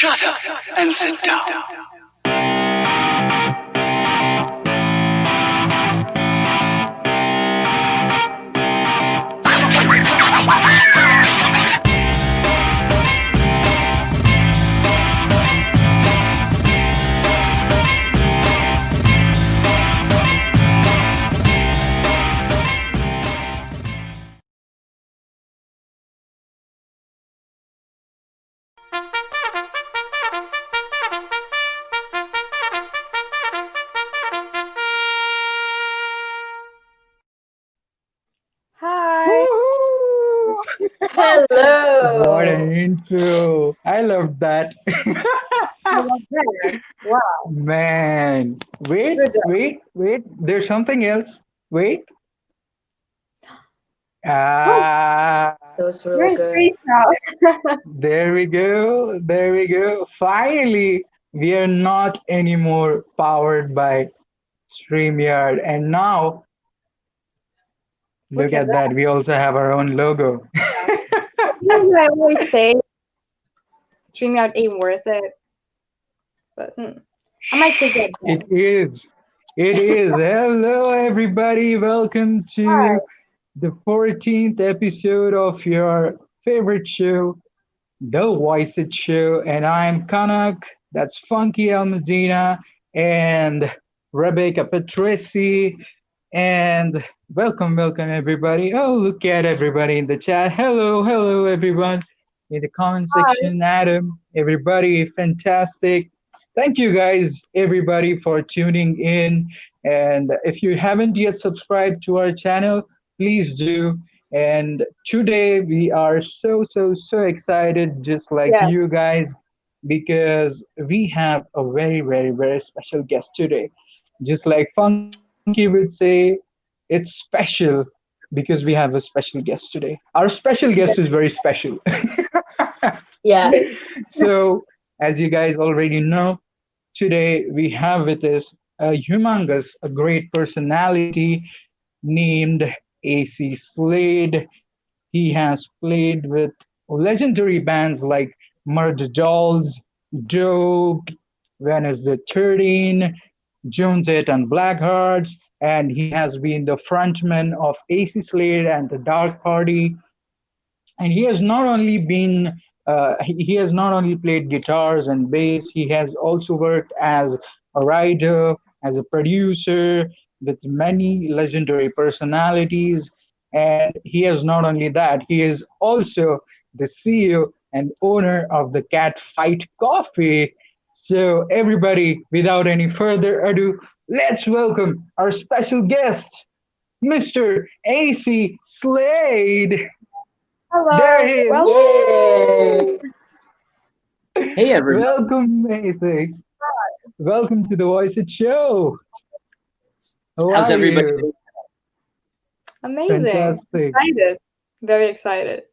Shut up and sit down. Hi. Hello. What an intro. I love that. I love that. Wow. Man. Wait, Good job. wait. There's something else. Wait. Oh, Ah, That was you're really in good. space now. there we go. There we go. Finally, we are not anymore powered by StreamYard. And now, Look look at at that. that. We also have our own logo. You know what I always say? StreamYard ain't worth it. But I might take that It back. is. It is. Hello, everybody. Welcome Hi. to the 14th episode of your favorite show, The VoiceIt Show. And I'm Kanak, that's Funky El Medina, and Rebecca Patrese. And welcome, everybody. Oh, look at everybody in the chat. Hello, everyone. In the comment Hi. section, Adam, everybody, fantastic. Thank you guys, everybody, for tuning in. And if you haven't yet subscribed to our channel, please do. And today we are so excited, just like Yeah. you guys, because we have a very special guest today. Just like Funky would say, it's special because we have a special guest today. Our special guest is very special. Yeah. So, as you guys already know, today we have with us a humongous, a great personality named Acey Slade. He has played with legendary bands like Murder Dolls, Dope, Venus the 13, Joan Jett and Blackhearts, and he has been the frontman of Acey Slade and the Dark Party. And he has not only played guitars and bass, he has also worked as a writer, as a producer with many legendary personalities. And he is not only that, he is also the CEO and owner of the Catfight Coffee. So everybody, without any further ado, let's welcome our special guest, Mr. Acey Slade. There Hello. he is. Yay. Hey everybody, Welcome, Macy. Welcome to the Voice It Show. How how's are everybody you? doing? Amazing. Fantastic. Excited. Very excited.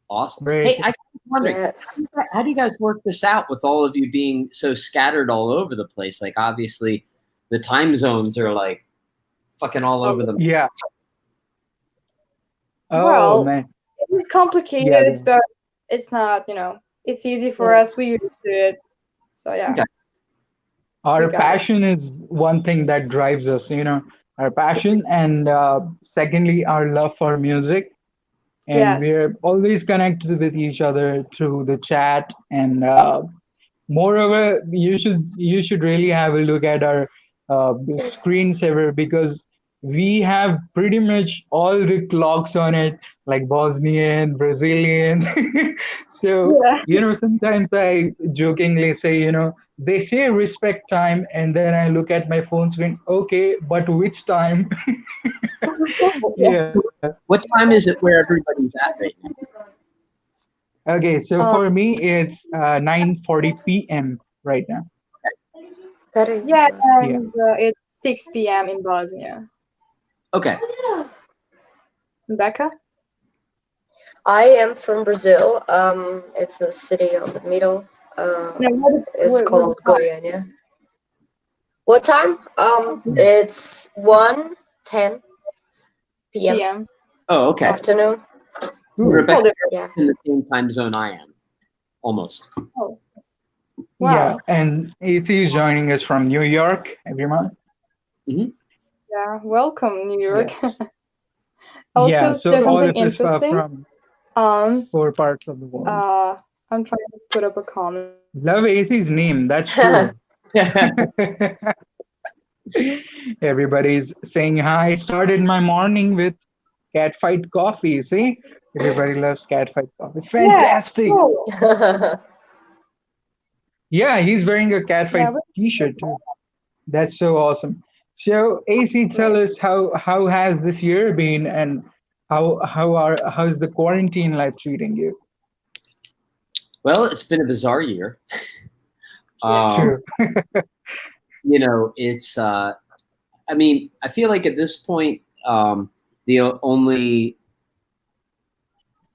Awesome. Great. Hey, I was wondering, Yes. how do you guys work this out with all of you being so scattered all over the place? Like, obviously, the time zones are like fucking all over the. Yeah. Oh, Well, man. it's complicated, Yeah. but it's not, it's easy for Yeah. us. We used to it. So yeah, Okay. we Our got it. passion is one thing that drives us, our passion. And secondly, our love for music. And Yes. we're always connected with each other through the chat. And moreover, you should really have a look at our screensaver because we have pretty much all the clocks on it, like Bosnian, Brazilian. So, Yeah. sometimes I jokingly say, they say respect time, and then I look at my phone screen, okay, but which time? Yeah. Yeah. What time is it where everybody's at right now? Okay, so Um, for me, it's 9:40 p.m. right now. Very yeah, good. Yeah. and it's 6 p.m. in Bosnia. Okay. Becca? I am from Brazil. It's a city on the middle. No, It's called Goiânia. What time? It's 1:10 p.m. p.m. Oh, okay. afternoon. Ooh. Rebecca, Hold it. Yeah. in the same time zone I am, almost. Oh. Yeah, Wow. and AC is joining us from New York, everyone. Hmm. Yeah. Welcome, New Yeah. York. Yeah, Also, so there's all something of us are interesting. from Um. 4 parts of the world. I'm trying to put up a comment. Love AC's name, that's true. Everybody's saying hi. Started my morning with Catfight Coffee. See? Everybody loves Catfight Coffee. Yeah. Fantastic. Cool. Yeah, he's wearing a Yeah. Catfight t-shirt too. That's so awesome. So AC, tell Yeah. us how has this year been, and how's the quarantine life treating you? Well, it's been a bizarre year. Yeah. Um, True. it's. I mean, I feel like at this point, the only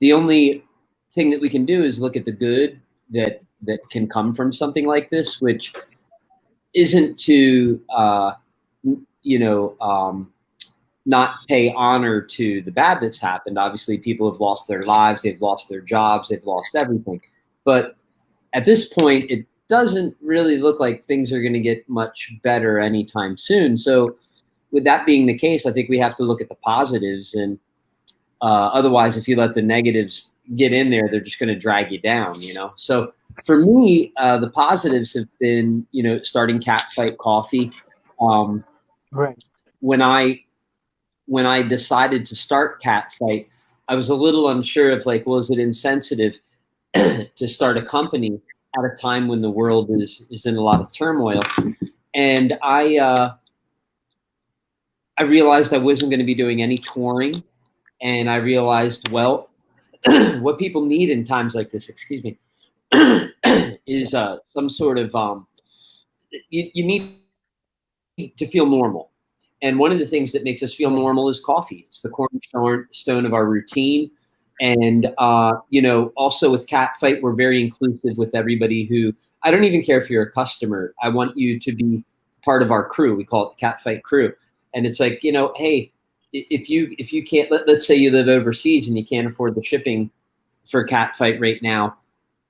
the only thing that we can do is look at the good that can come from something like this, which isn't to you know not pay honor to the bad that's happened. Obviously, people have lost their lives, they've lost their jobs, they've lost everything. But at this point, it doesn't really look like things are going to get much better anytime soon. So, with that being the case, I think we have to look at the positives. And otherwise, if you let the negatives get in there, they're just going to drag you down, So, for me, the positives have been, starting Catfight Coffee. Right. When I decided to start Catfight, I was a little unsure of was it insensitive to start a company at a time when the world is in a lot of turmoil, and I realized I wasn't going to be doing any touring, and I realized, well, what people need in times like this, excuse me, is some sort of you need to feel normal. And one of the things that makes us feel normal is coffee. It's the cornerstone of our routine. And, also with Catfight, we're very inclusive with everybody who, I don't even care if you're a customer. I want you to be part of our crew. We call it the Catfight crew. And it's like, hey, if you can't, let's say you live overseas and you can't afford the shipping for Catfight right now,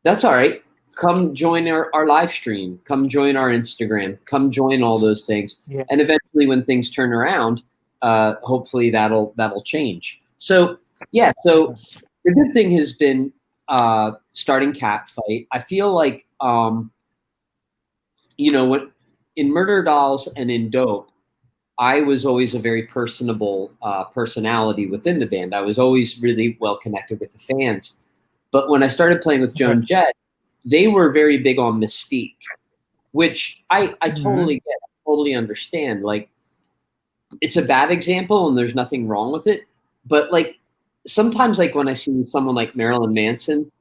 that's all right. Come join our live stream. Come join our Instagram. Come join all those things. Yeah. And eventually, when things turn around, hopefully that'll change. So yeah. So the good thing has been starting Catfight. I feel like when in Murder Dolls and in Dope, I was always a very personable personality within the band. I was always really well connected with the fans. But when I started playing with Joan Jett, they were very big on mystique, which I totally get, I totally understand. Like, it's a bad example and there's nothing wrong with it. But sometimes when I see someone like Marilyn Manson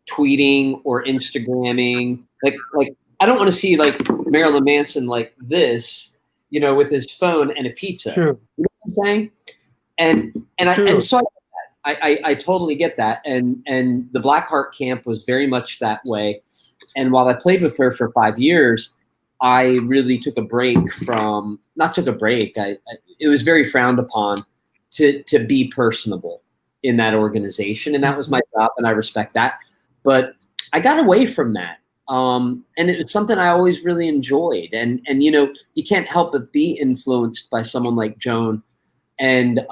tweeting or Instagramming, like I don't want to see Marilyn Manson like this, with his phone and a pizza. True. You know what I'm saying? And so I totally get that. And the Blackheart camp was very much that way. And while I played with her for 5 years, I really took a break from, not took a break, it was very frowned upon to be personable in that organization. And that was my job, and I respect that. But I got away from that. And it was something I always really enjoyed. And you can't help but be influenced by someone like Joan. And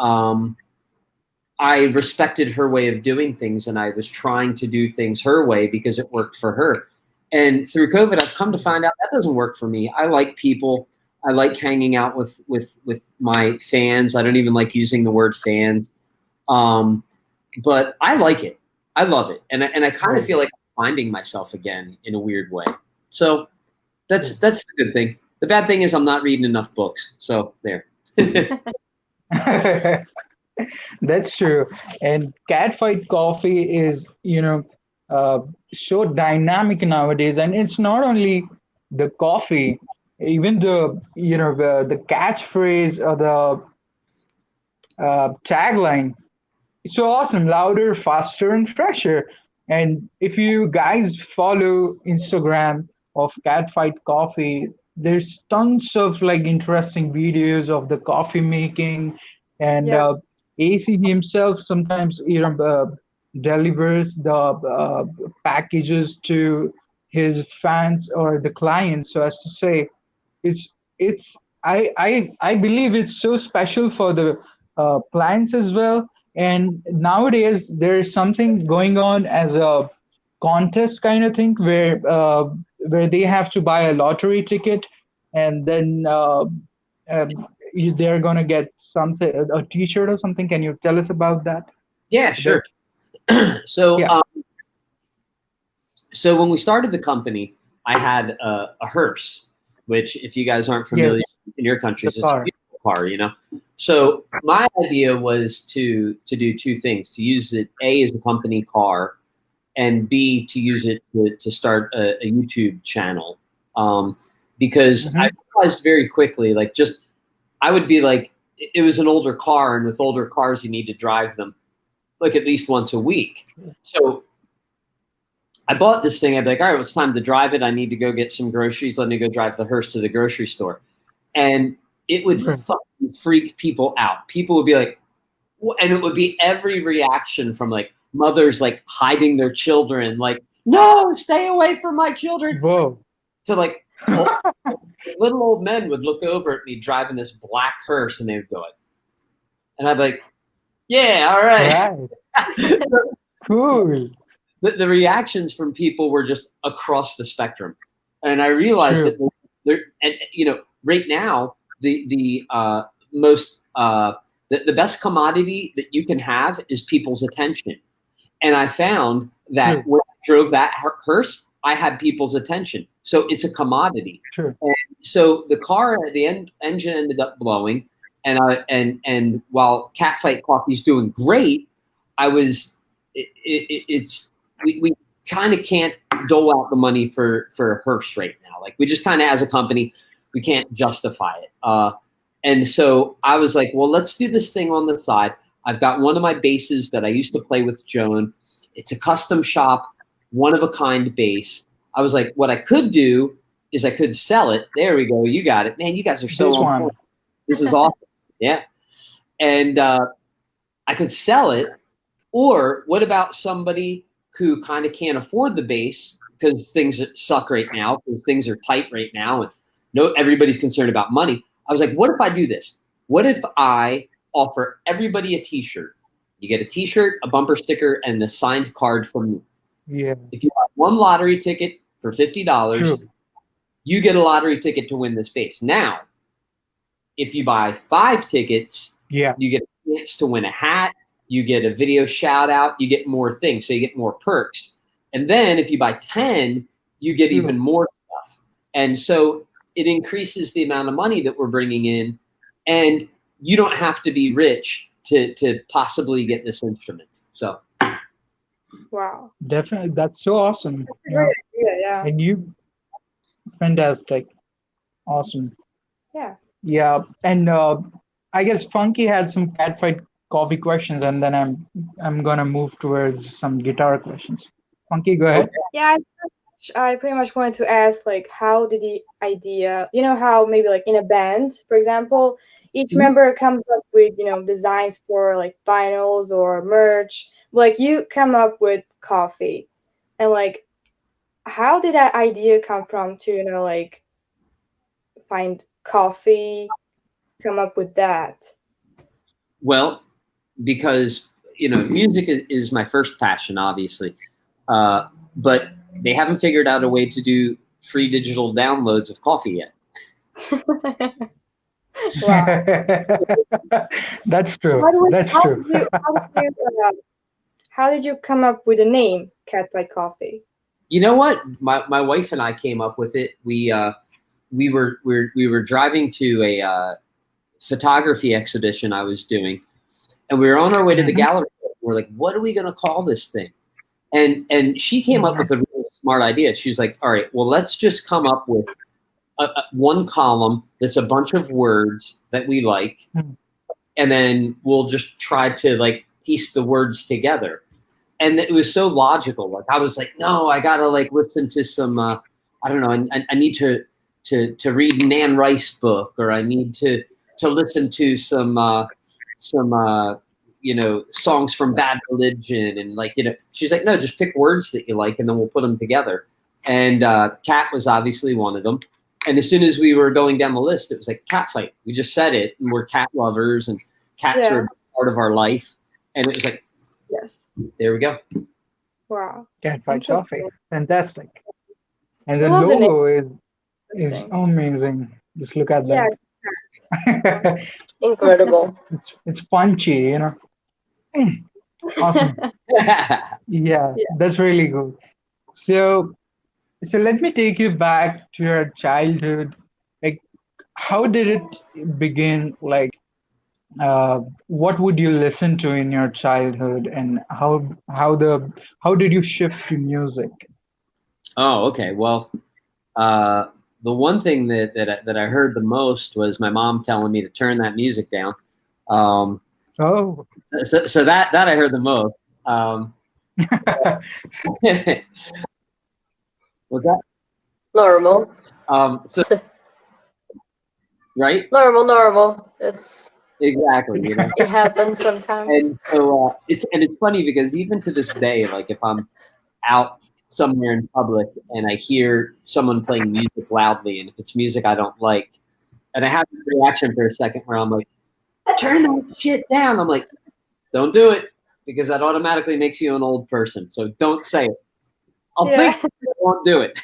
I respected her way of doing things, and I was trying to do things her way because it worked for her. And through COVID, I've come to find out that doesn't work for me. I like people. I like hanging out with my fans. I don't even like using the word fans, but I like it. I love it, and I kind of feel like I'm finding myself again in a weird way. So that's the good thing. The bad thing is I'm not reading enough books. So there. That's true. And Catfight Coffee is, so dynamic nowadays. And it's not only the coffee, even the catchphrase or the tagline. It's so awesome, louder, faster, and fresher. And if you guys follow Instagram of Catfight Coffee, there's tons of interesting videos of the coffee making, and Yeah. AC himself sometimes delivers the packages to his fans or the clients, so as to say. It's I believe it's so special for the clients as well. And nowadays there's something going on as a contest kind of thing where they have to buy a lottery ticket, and then they're gonna get something, a T-shirt or something. Can you tell us about that? Yeah, sure. So, Yeah. So when we started the company, I had a hearse, which, if you guys aren't familiar in your countries, it's a beautiful car, you know. So my idea was to do two things: to use it A, as a company car, and B, to use it to start a YouTube channel. Because I realized very quickly, like, just I would be like, it was an older car, and with older cars, you need to drive them like at least once a week. So I bought this thing. I'd be like, all right, well, it's time to drive it. I need to go get some groceries. Let me go drive the hearse to the grocery store. And it would fucking freak people out. People would be like, and it would be every reaction from like mothers like hiding their children, like, no, stay away from my children. Whoa. To like, little old men would look over at me driving this black hearse, and they would go like, and I'd be like, yeah, all right. Cool. The reactions from people were just across the spectrum, and I realized that there, and you know, right now the best commodity that you can have is people's attention, and I found that when I drove that hearse, I had people's attention, so it's a commodity. And so the car at the engine ended up blowing, and while Catfight Coffee is doing great, we kind of can't dole out the money for a hearse right now. Like, we just kind of, as a company, we can't justify it. And so I was like, well, let's do this thing on the side. I've got one of my basses that I used to play with Joan. It's a custom shop, one-of-a-kind bass. I was like, what I could do is I could sell it. There we go. You got it. Man, you guys are so on point. This is awesome. Yeah. And I could sell it. Or what about somebody who kind of can't afford the bass because things suck right now, because things are tight right now, and everybody's concerned about money. I was like, what if I do this? What if I offer everybody a T-shirt? You get a T-shirt, a bumper sticker, and a signed card from me. Yeah. If you buy one lottery ticket for $50, you get a lottery ticket to win this bass. Now, if you buy 5 tickets, you get a chance to win a hat. You get a video shout out, you get more things, so you get more perks. And then if you buy 10, you get even more stuff. And so it increases the amount of money that we're bringing in, and you don't have to be rich to possibly get this instrument. So. Wow. Definitely. That's so awesome. Yeah. And you, fantastic. Awesome. Yeah. Yeah. And I guess Funky had some Catfight Coffee questions, and then I'm gonna move towards some guitar questions. Funky, go ahead. Yeah, I pretty much wanted to ask, like, how did the idea, you know, how maybe like in a band, for example, each member comes up with, you know, designs for like vinyls or merch. Like, you come up with coffee, and like, how did that idea come from to, you know, like, find coffee, come up with that? Well, because, you know, music is my first passion, obviously. But they haven't figured out a way to do free digital downloads of coffee yet. That's true. How did you come up with the name Catfight Coffee? You know what? My wife and I came up with it. We were driving to a photography exhibition I was doing, and we were on our way to the gallery. We're like, what are we going to call this thing? And she came up with a really smart idea. She was like, all right, well, let's just come up with one column that's a bunch of words that we like, and then we'll just try to like piece the words together. And it was so logical. Like, I was like, no, I gotta like listen to some I don't know, I need to read Nan Rice book, or I need to listen to some you know, songs from Bad Religion, and like, you know, she's like, no, just pick words that you like, and then we'll put them together. And Cat was obviously one of them. And as soon as we were going down the list, it was like Catfight. We just said it, and we're cat lovers, and cats are part of our life. And it was like, yes. There we go. Wow. Catfight Coffee. Fantastic. And I the love the name. logo is amazing. Just look at that. Incredible. It's punchy, you know. Awesome. Yeah, that's really good. So let me take you back to your childhood. Like, how did it begin? Like, what would you listen to in your childhood, and how did you shift to music? Oh, okay. Well, the one thing that I heard the most was my mom telling me to turn that music down. Oh. So that I heard the most. What's that? Normal. Right? Normal. It's exactly, you know. It happens sometimes. And so it's funny because even to this day, like if I'm out somewhere in public and I hear someone playing music loudly, and if it's music I don't like, and I have a reaction for a second where I'm like, turn that shit down. I'm like, don't do it, because that automatically makes you an old person. So don't say it. I'll think, but I won't do it.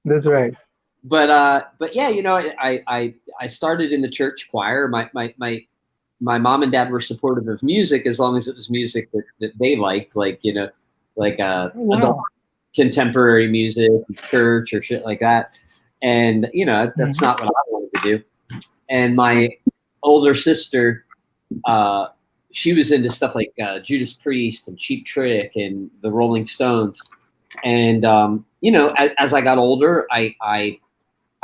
That's right. But yeah, you know, I started in the church choir. My mom and dad were supportive of music as long as it was music that they liked, like, you know, like adult contemporary music, church or shit like that. And you know, that's not what I wanted to do. And my older sister, she was into stuff like Judas Priest and Cheap Trick and the Rolling Stones. And you know, as I got older, I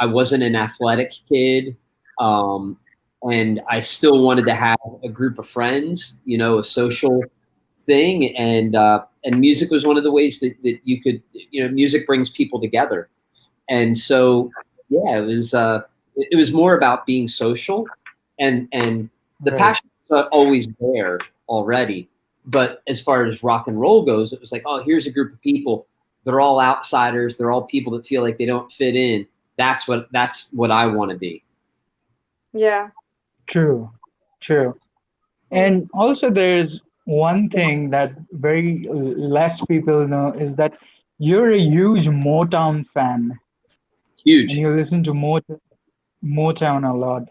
wasn't an athletic kid, and I still wanted to have a group of friends, you know, a social thing, and music was one of the ways that you could, you know, music brings people together. And so, yeah, it was more about being social, and the passion was always there already. But as far as rock and roll goes, it was like, oh, here's a group of people. They're all outsiders. They're all people that feel like they don't fit in. That's what I want to be. Yeah. True. And also there's one thing that very less people know is that you're a huge Motown fan. Huge. And you listen to Motown a lot.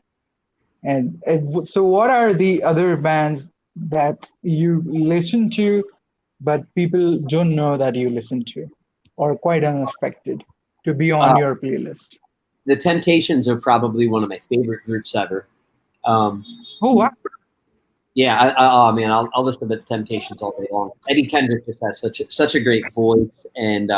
And so what are the other bands that you listen to, but people don't know that you listen to, or quite unexpected to be on your playlist? The Temptations are probably one of my favorite groups ever. Oh, wow. Yeah, oh man, I'll listen to the Temptations all day long. Eddie Kendrick just has such a great voice, and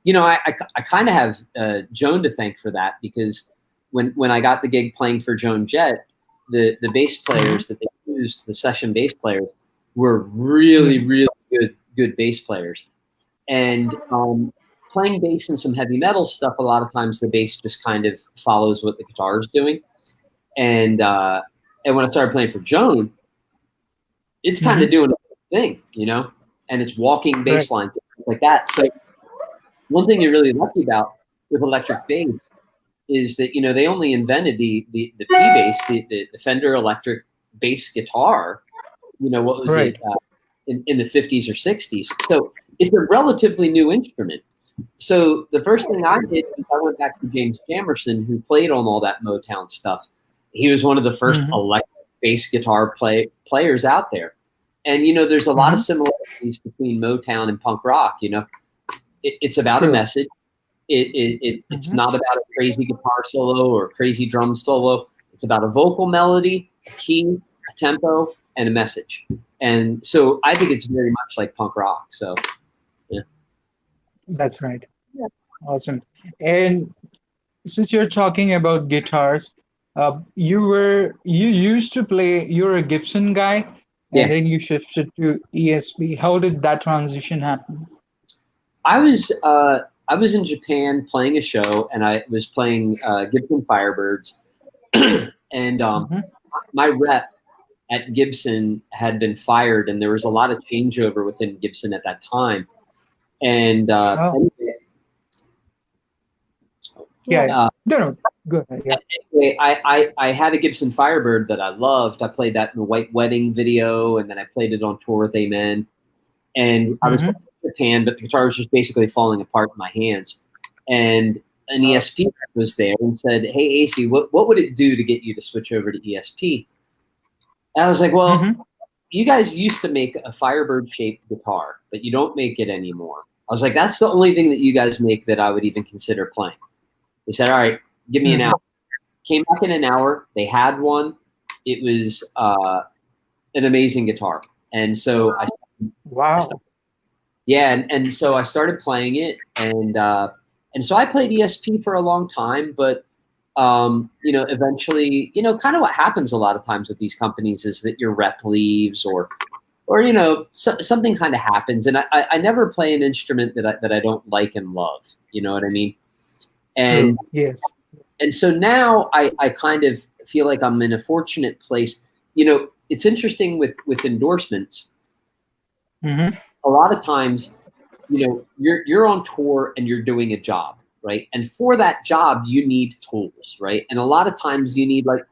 you know, I kind of have Joan to thank for that, because when I got the gig playing for Joan Jett, the bass players that they used, the session bass players, were really good bass players, and playing bass and some heavy metal stuff, a lot of times the bass just kind of follows what the guitar is doing, and when I started playing for Joan, it's kind of doing a thing, you know, and it's walking bass lines like that. So one thing you're really lucky about with electric bass is that, you know, they only invented the P bass, the Fender electric bass guitar, you know, what was it, in the 50s or 60s. So it's a relatively new instrument. So the first thing I did was I went back to James Jamerson, who played on all that Motown stuff. He was one of the first electric bass guitar players out there. And, you know, there's a lot of similarities between Motown and punk rock. You know, it's about a message. It's not about a crazy guitar solo or a crazy drum solo. It's about a vocal melody, a key, a tempo, and a message. And so I think it's very much like punk rock. So, yeah. That's right. Yeah. Awesome. And since you're talking about guitars, you used to play, you're a Gibson guy, and then you shifted to ESP. How did that transition happen? I was in Japan playing a show, and I was playing Gibson Firebirds, and my rep at Gibson had been fired, and there was a lot of changeover within Gibson at that time. And anyway, no, go ahead. Yeah. anyway, I had a Gibson Firebird that I loved. I played that in the White Wedding video, and then I played it on tour with Amen. And I was in Japan, but the guitar was just basically falling apart in my hands. And an ESP was there and said, "Hey, Acey, what would it do to get you to switch over to ESP?" And I was like, "Well, you guys used to make a Firebird-shaped guitar, but you don't make it anymore." I was like, "That's the only thing that you guys make that I would even consider playing." They said, "All right, give me an hour." Came back in an hour. They had one. It was an amazing guitar. And so and so I started playing it, and so I played ESP for a long time, but you know, eventually, you know, kind of what happens a lot of times with these companies is that your rep leaves, or you know, something kind of happens, and I never play an instrument that I don't like and love. You know what I mean? And and so now I kind of feel like I'm in a fortunate place. You know, it's interesting with endorsements. A lot of times, you know, you're on tour and you're doing a job, right? And for that job, you need tools, right? And a lot of times you need like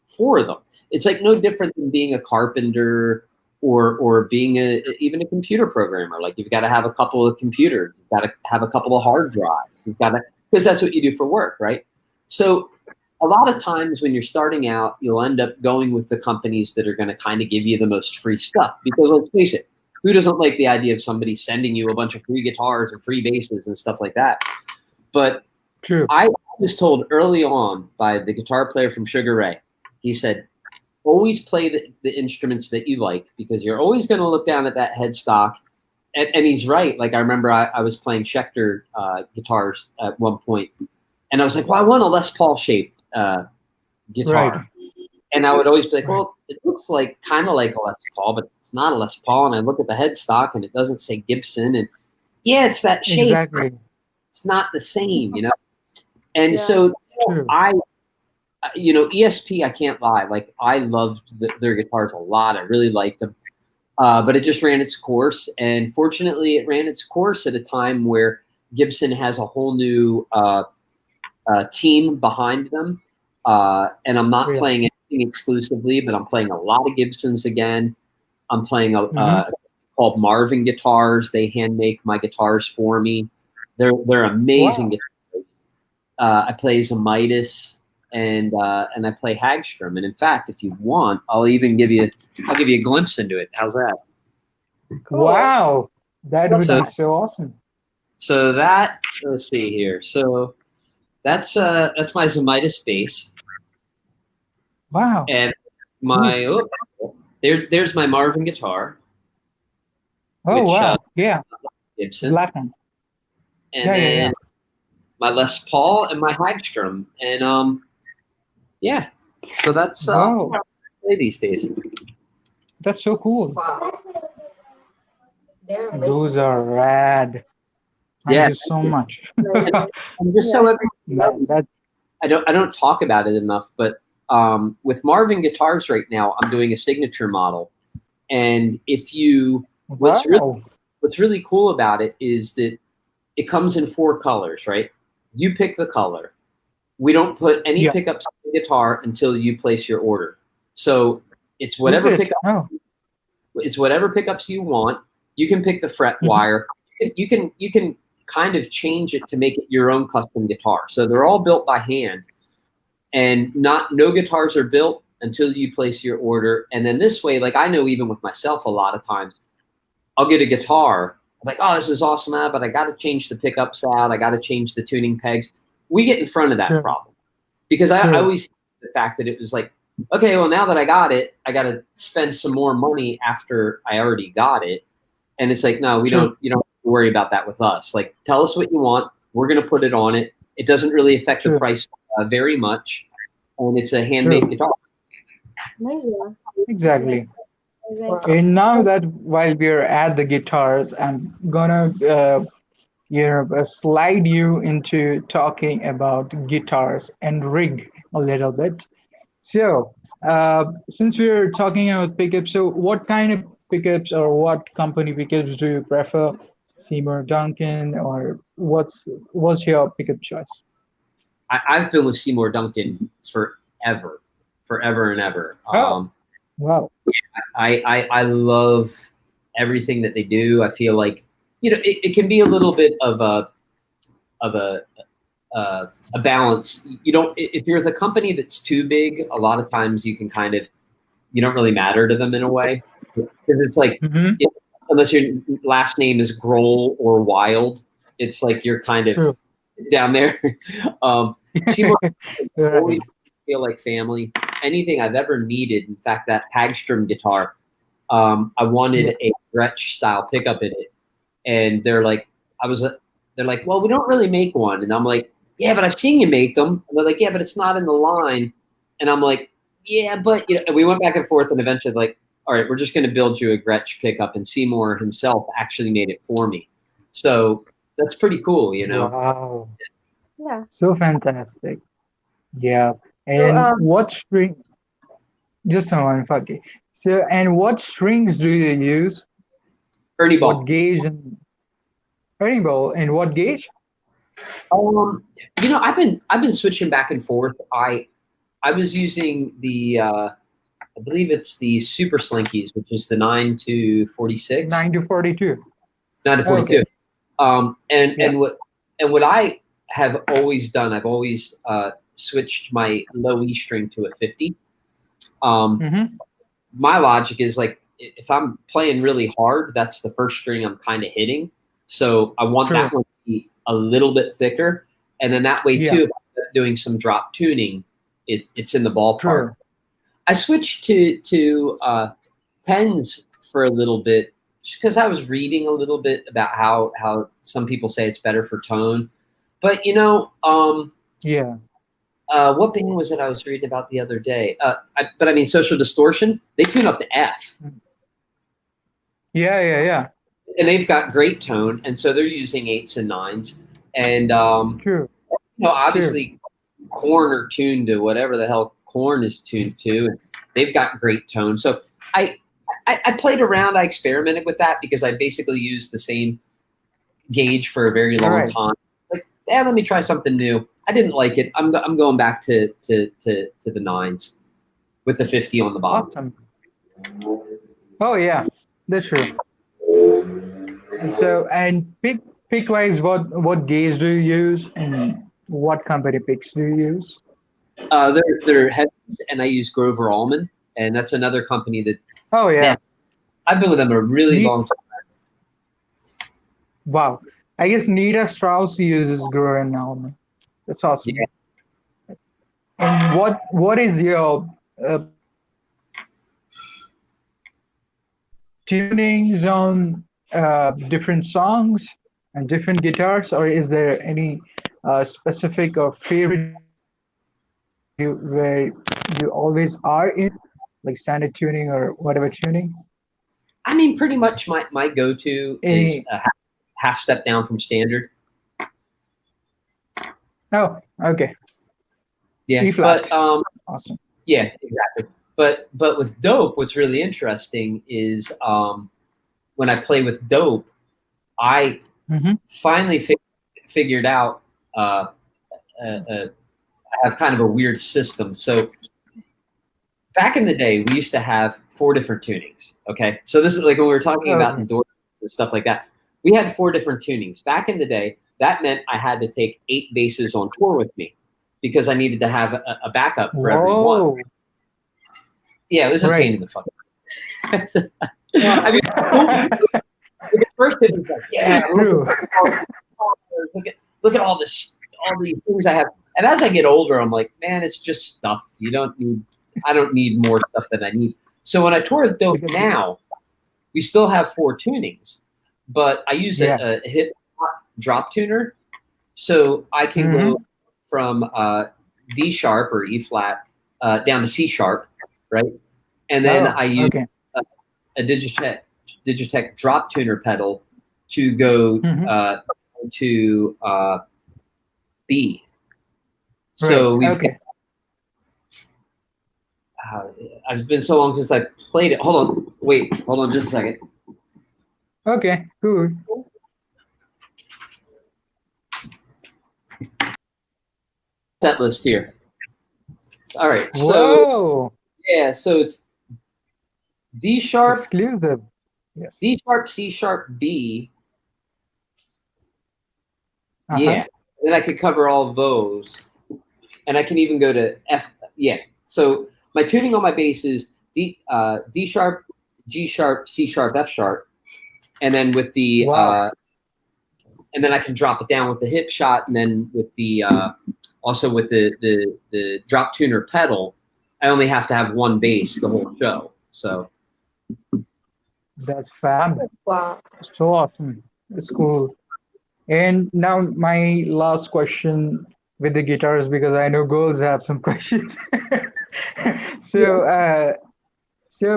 4 of them. It's like no different than being a carpenter or being even a computer programmer. Like you've got to have a couple of computers, you've got to have a couple of hard drives, you've got to, because that's what you do for work, right? So a lot of times when you're starting out, you'll end up going with the companies that are going to kind of give you the most free stuff, because let's face it, who doesn't like the idea of somebody sending you a bunch of free guitars and free basses and stuff like that? But I was told early on by the guitar player from Sugar Ray, he said, always play the instruments that you like, because you're always going to look down at that headstock. And he's right. Like I remember I was playing Schecter guitars at one point, and I was like, well, I want a Les Paul shaped guitar. And I would always be like, well, it looks like kind of like a Les Paul, but it's not a Les Paul. And I look at the headstock and it doesn't say Gibson. And yeah, it's that shape. Exactly. It's not the same, you know? And so you know, ESP, I can't lie. Like I loved their guitars a lot. I really liked them. But it just ran its course. And fortunately, it ran its course at a time where Gibson has a whole new team behind them. And I'm not playing anything exclusively, but I'm playing a lot of Gibsons again. I'm playing called Marvin Guitars. They hand make my guitars for me. They're amazing guitars. I play Midas and I play Hagstrom. And in fact, if you want, I'll give you a glimpse into it. How's that? Cool. Wow, that would be so awesome. So that, let's see here. So that's my Midas bass. Wow. And my there's my Marvin guitar. Oh, wow. Gibson. Blackened. And then my Les Paul and my Hagstrom. And so that's how I play these days. That's so cool. Wow. Those are rad. Thank you so much. I'm just so I don't talk about it enough, but with Marvin Guitars right now, I'm doing a signature model. And if you what's really cool about it is that it comes in 4 colors, right? You pick the color. We don't put any pickups on the guitar until you place your order. So it's whatever it's whatever pickups you want. You can pick the fret wire. You can kind of change it to make it your own custom guitar. So they're all built by hand, and no guitars are built until you place your order. And then this way, like I know even with myself, a lot of times I'll get a guitar. I'm like, oh, this is awesome, but I got to change the pickups out. I got to change the tuning pegs. We get in front of that problem, because I always the fact that it was like, okay, well, now that I got it, I got to spend some more money after I already got it. And it's like, no, you don't have to worry about that with us. Like, tell us what you want. We're going to put it on it. It doesn't really affect the price very much. And it's a handmade guitar. Amazing. Exactly. And now that while we're at the guitars, I'm gonna slide you into talking about guitars and rig a little bit. So since we're talking about pickups, so what kind of pickups or what company pickups do you prefer? Seymour Duncan, or what's your pickup choice? I've been with Seymour Duncan forever and ever. Oh, wow. I love everything that they do. I feel like, it can be a little bit of a balance. If you're with a company that's too big, a lot of times you don't really matter to them in a way, because it's like, unless your last name is Grohl or Wild, it's like you're kind of down there. Seymour always feel like family. Anything I've ever needed, in fact, that Hagstrom guitar, I wanted a Gretsch style pickup in it, and they're like, well, we don't really make one, and I'm like, yeah, but I've seen you make them. And they're like, yeah, but it's not in the line, and I'm like, yeah, but and we went back and forth, and eventually, like, all right, we're just going to build you a Gretsch pickup, and Seymour himself actually made it for me, so that's pretty cool, Wow. Yeah. So fantastic. Yeah. And So, what string? Just a moment, okay. So, and what strings do you use? Ernie Ball. What gauge and Ernie Ball and what gauge? I've been switching back and forth. I was using the I believe it's the Super Slinkies, which is the 9 to 46. 9 to 42. 9 to 42. Okay. And what I have always done, I've always switched my low E string to a 50. My logic is, like, if I'm playing really hard, that's the first string I'm kind of hitting. So I want that one to be a little bit thicker. And then that way, too, if I'm doing some drop tuning, it's in the ballpark. I switched to pens for a little bit, just because I was reading a little bit about how some people say it's better for tone. But, what band was it I was reading about the other day? Social Distortion, they tune up to F. Yeah. And they've got great tone, and so they're using 8s and 9s. And, obviously, Korn are tuned to whatever the hell Korn is tuned to, and they've got great tone. So I played around. I experimented with that because I basically used the same gauge for a very long time. Like, let me try something new. I didn't like it. I'm going back to the 9s with the 50 on the bottom. Awesome. Oh yeah, that's true. So, and pick wise, what gauge do you use, and what company picks do you use? They're heavies, and I use Grover Allman, and that's another company that. Oh yeah. Man, I've been with them a really long time. Wow. I guess Nita Strauss uses Grover Allman. That's awesome. Yeah. And what is your tunings on different songs and different guitars, or is there any specific or favorite where you always are in, like standard tuning or whatever tuning? I mean, pretty much my go-to is a half step down from standard. Oh, okay. Yeah, E-flat. but awesome. Yeah, exactly. But with Dope, what's really interesting is when I play with Dope, I finally figured out I have kind of a weird system. So back in the day, we used to have 4 different tunings. Okay, so this is like when we were talking about endorsements and stuff like that. We had 4 different tunings back in the day. That meant I had to take 8 basses on tour with me because I needed to have a backup for every one. Yeah, it was a pain in the fuck. I mean, at first it was like, yeah, look at all these things I have. And as I get older, I'm like, man, it's just stuff. I don't need more stuff than I need. So when I tour with Dope now, we still have 4 tunings, but I use a hip drop tuner, so I can go from D sharp or E flat down to C sharp, right? And then I use a Digitech drop tuner pedal to go to B. So we've got, it's been so long since I played it. Hold on just a second. Okay, cool. set list here. All right. So Whoa! yeah, so it's D sharp, Exclusive. Yes. D sharp, C sharp, B. Uh-huh. Yeah. Then I could cover all of those. And I can even go to F. Yeah. So my tuning on my bass is D sharp, G sharp, C sharp, F sharp. And then with the and then I can drop it down with the hip shot, and then with the also with the drop tuner pedal, I only have to have one bass the whole show. So that's fab. Wow. So awesome. It's cool. And now my last question with the guitars, because I know girls have some questions. So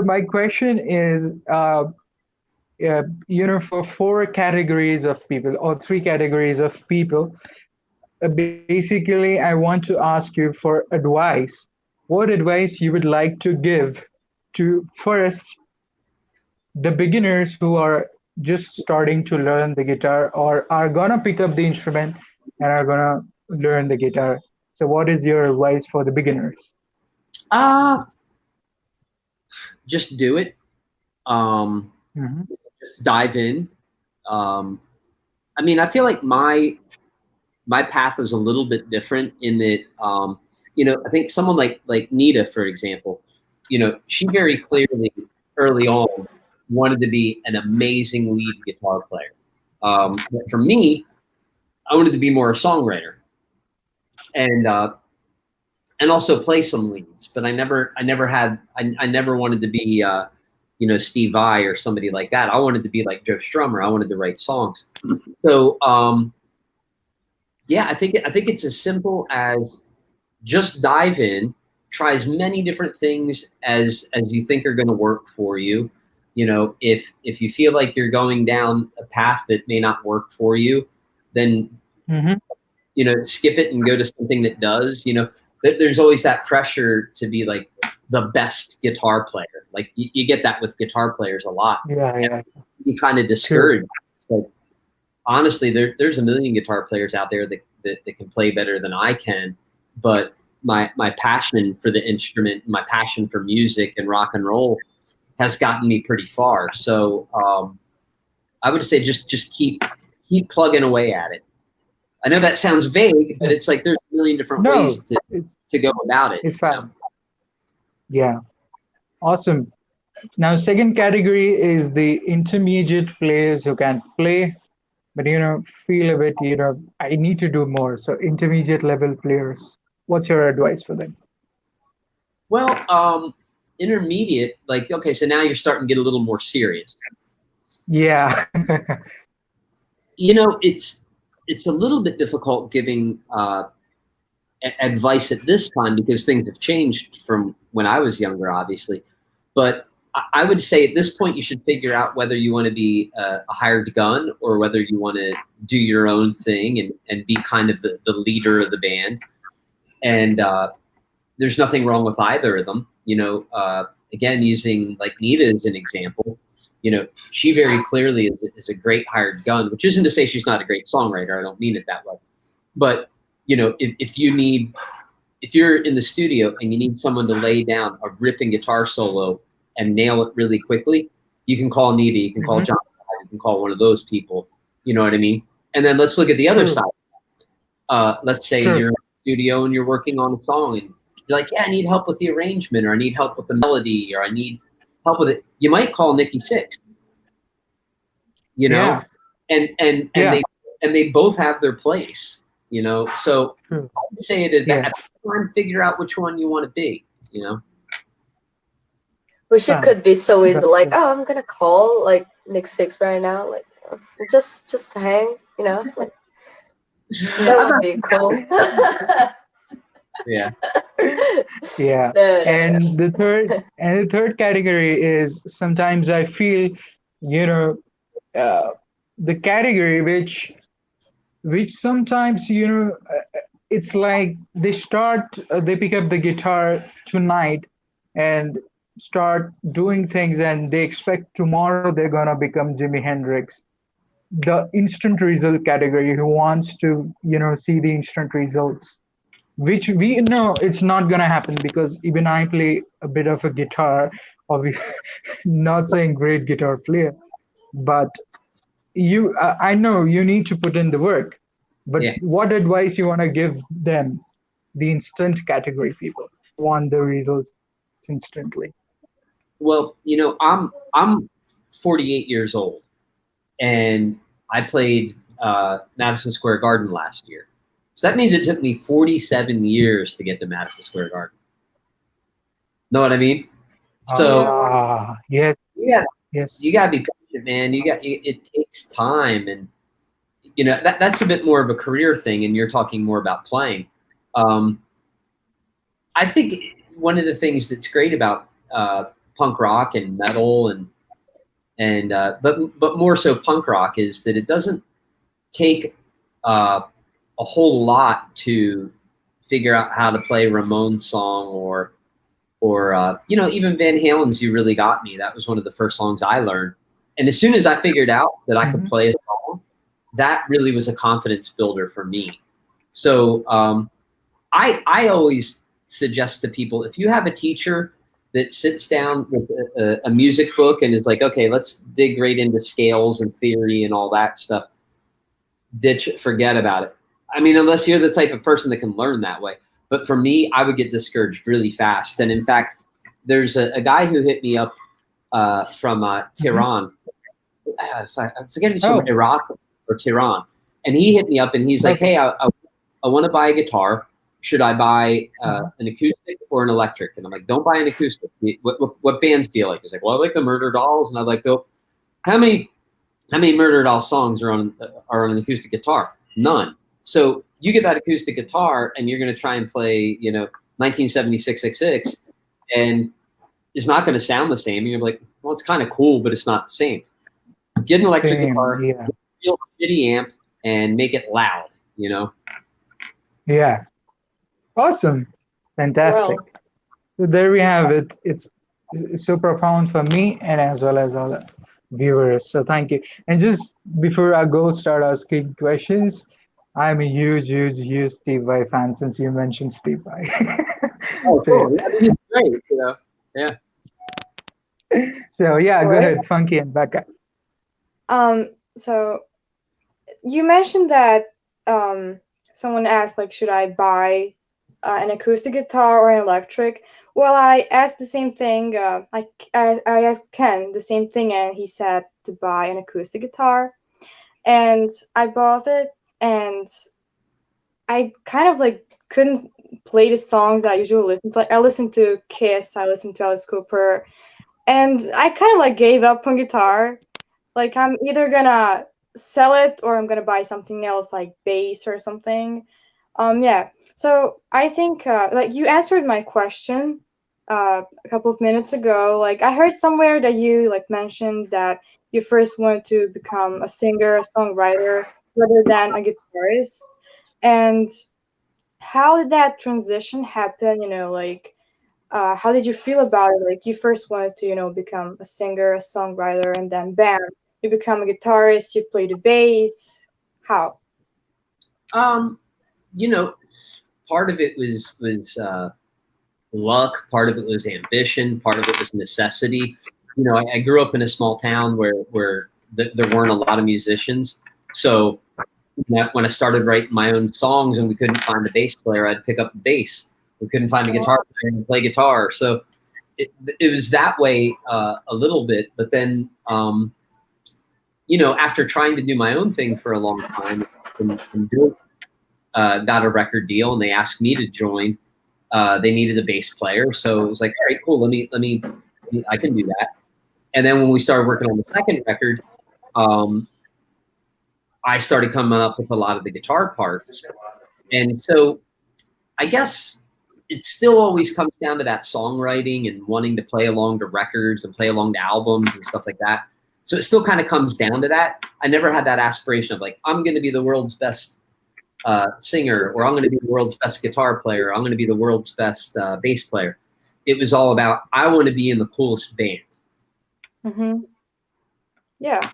my question is, for 4 categories of people or 3 categories of people, basically, I want to ask you for advice. What advice you would like to give to first the beginners who are just starting to learn the guitar or are gonna pick up the instrument and are gonna learn the guitar? So what is your advice for the beginners? Just do it. Just dive in. I mean, I feel like my path is a little bit different in that, I think someone like Nita, for example, she very clearly early on wanted to be an amazing lead guitar player. But for me, I wanted to be more a songwriter, and also play some leads. But I never wanted to be Steve Vai or somebody like that. I wanted to be like Joe Strummer. I wanted to write songs. So I think it's as simple as just dive in, try as many different things as you think are going to work for you. If you feel like you're going down a path that may not work for you, then skip it and go to something that does. There's always that pressure to be like the best guitar player. Like you get that with guitar players a lot. Yeah. You kind of discouraged. Like, honestly, there's a million guitar players out there that can play better than I can, but my passion for the instrument, my passion for music and rock and roll has gotten me pretty far. So I would say just keep plugging away at it. I know that sounds vague, but it's like there's a million different ways to go about it. It's fine. Yeah. Awesome. Now, second category is the intermediate players who can play, but feel a bit, I need to do more. So intermediate level players, what's your advice for them? Well, intermediate, like, okay, so now you're starting to get a little more serious. Yeah. It's a little bit difficult giving advice at this time because things have changed from when I was younger, obviously. But I would say at this point you should figure out whether you want to be a hired gun or whether you want to do your own thing and be kind of the leader of the band. And there's nothing wrong with either of them. Again, using like Nita as an example, she very clearly is a great hired gun, which isn't to say she's not a great songwriter. I don't mean it that way. But, if you're in the studio and you need someone to lay down a ripping guitar solo and nail it really quickly, you can call Nita, you can call John, you can call one of those people. You know what I mean? And then let's look at the other side. Let's say you're in the studio and you're working on a song and you're like, I need help with the arrangement, or I need help with the melody, or I need help with it. You might call Nikki Sixx, and they both have their place, So I would say at that time, figure out which one you want to be, Which it could be so easy, like, I'm gonna call like Nick Sixx right now, like just to hang, like, that would be cool. Yeah. Yeah. And the third category is sometimes I feel, the category which sometimes, it's like they pick up the guitar tonight and start doing things and they expect tomorrow they're going to become Jimi Hendrix. The instant result category who wants to, see the instant results. which we know it's not gonna happen because even I play a bit of a guitar, obviously not saying great guitar player, but I know you need to put in the work. But Yeah. what advice you want to give them, the instant category people who want the results instantly? Well, I'm 48 years old, and I played Madison Square Garden last year. So that means it took me 47 years to get to Madison Square Garden. Know what I mean? So Yes, yeah, yes. you gotta be patient, man. It takes time, and that's a bit more of a career thing, and you're talking more about playing. I think one of the things that's great about punk rock and metal but more so punk rock is that it doesn't take a whole lot to figure out how to play Ramone's song or even Van Halen's "You Really Got Me." That was one of the first songs I learned, and as soon as I figured out that I could play a song, that really was a confidence builder for me. So I always suggest to people, if you have a teacher that sits down with a music book and is like, okay, let's dig right into scales and theory and all that stuff, ditch it, forget about it. I mean, unless you're the type of person that can learn that way. But for me, I would get discouraged really fast. And in fact, there's a guy who hit me up from Tehran. I forget if he's from Iraq or Tehran. And he hit me up and he's like, hey, I want to buy a guitar. Should I buy an acoustic or an electric? And I'm like, don't buy an acoustic. What bands do you like? He's like, well, I like the Murder Dolls. And I'm like, oh, how many Murder Doll songs are on an acoustic guitar? None. So you get that acoustic guitar and you're going to try and play, 1976 XX, and it's not going to sound the same. And you're like, well, it's kind of cool, but it's not the same. Get an electric guitar, get a real shitty amp, and make it loud. Yeah. Awesome. Fantastic. Well. So there we have it. It's so profound for me and as well as all the viewers. So thank you. And just before I go start asking questions, I'm a huge Steve Vai fan since you mentioned Steve Vai. Oh, cool. Yeah, he's great, Yeah. So yeah, go ahead, Funky and Becca. So you mentioned that someone asked, like, should I buy an acoustic guitar or an electric? Well, I asked the same thing. I asked Ken the same thing, and he said to buy an acoustic guitar. And I bought it, and I kind of like couldn't play the songs that I usually listen to. Like, I listened to Kiss, I listened to Alice Cooper, and I kind of like gave up on guitar. Like, I'm either gonna sell it or I'm gonna buy something else, like bass or something. Yeah. So I think like you answered my question a couple of minutes ago. Like, I heard somewhere that you like mentioned that you first wanted to become a singer, a songwriter, rather than a guitarist. And how did that transition happen? How did you feel about it? Like, you first wanted to, become a singer, a songwriter, and then bam, you become a guitarist, you play the bass. How? Part of it was luck. Part of it was ambition. Part of it was necessity. I grew up in a small town where there weren't a lot of musicians. So when I started writing my own songs and we couldn't find a bass player, I'd pick up the bass. We couldn't find a guitar player and play guitar. So it was that way a little bit. But then, after trying to do my own thing for a long time and got a record deal and they asked me to join, they needed a bass player. So it was like, all right, cool. I can do that. And then when we started working on the second record, I started coming up with a lot of the guitar parts. And so I guess it still always comes down to that songwriting and wanting to play along to records and play along to albums and stuff like that. So it still kind of comes down to that. I never had that aspiration of like, I'm going to be the world's best singer, or I'm going to be the world's best guitar player. I'm going to be the world's best bass player. It was all about, I want to be in the coolest band. Mm-hmm. Yeah.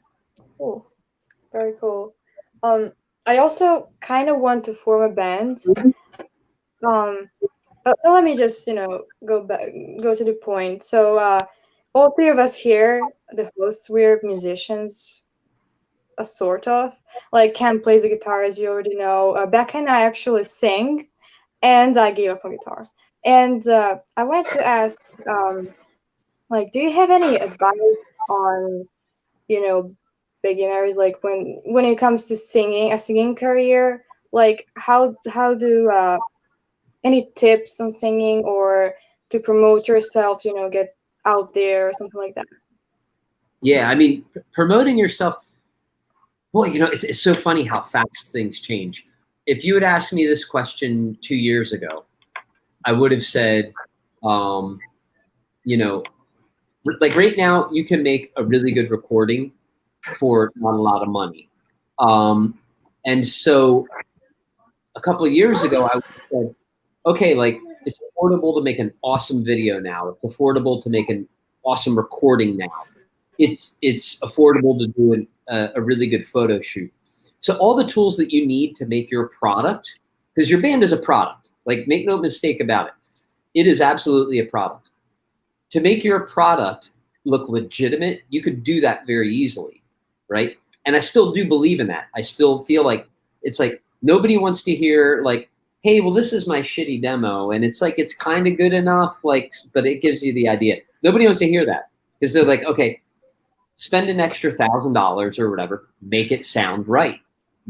Cool. Very cool. I also kind of want to form a band. So let me just, go to the point. So all three of us here, the hosts, we're musicians, a sort of. Like Cam plays the guitar, as you already know. Becca and I actually sing, and I gave up on guitar. And I wanted to ask, like, do you have any advice on, you know, beginners, like when it comes to singing, a singing career? Like, how do any tips on singing or to promote yourself, get out there or something like that? Yeah, I mean, promoting yourself, boy, it's so funny how fast things change. If you had asked me this question 2 years ago, I would have said, like right now, you can make a really good recording for not a lot of money. And so a couple of years ago, I said, okay, like it's affordable to make an awesome video now. It's affordable to make an awesome recording now. It's affordable to do a really good photo shoot. So all the tools that you need to make your product, because your band is a product, like make no mistake about it. It is absolutely a product. To make your product look legitimate, you could do that very easily, right? And I still do believe in that. I still feel like it's like nobody wants to hear like, hey, well, this is my shitty demo. And it's like, it's kind of good enough, like, but it gives you the idea. Nobody wants to hear that because they're like, okay, spend an extra $1,000 or whatever, make it sound right,